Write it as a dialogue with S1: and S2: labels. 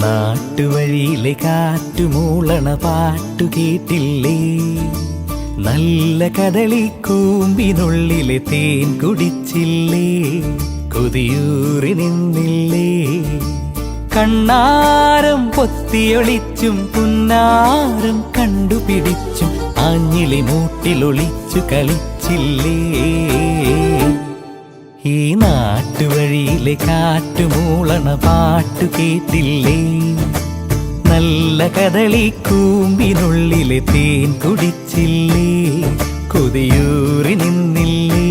S1: നാട്ടുവഴിയിലെ കാറ്റുമൂളണ പാട്ടു കേട്ടില്ലേ? നല്ല കദളിക്കൂമ്പിനുള്ളിലെ തേൻ കുടിച്ചില്ലേ? കൊതിയൂറി നിന്നില്ലേ? കണ്ണാരം പൊത്തിയൊളിച്ചും പുന്നാരം കണ്ടുപിടിച്ചും ആഞ്ഞിലി മൂട്ടിലൊളിച്ചു കളിച്ചില്ലേ? ഈ നാട്ടുവഴിയിലെ കാറ്റുമൂളണ പാട്ടു കേട്ടില്ലേ? നല്ല കദളിക്കൂമ്പിനുള്ളിലെ തേൻ കുടിച്ചില്ലേ? കൊതിയൂറി നിന്നില്ലേ?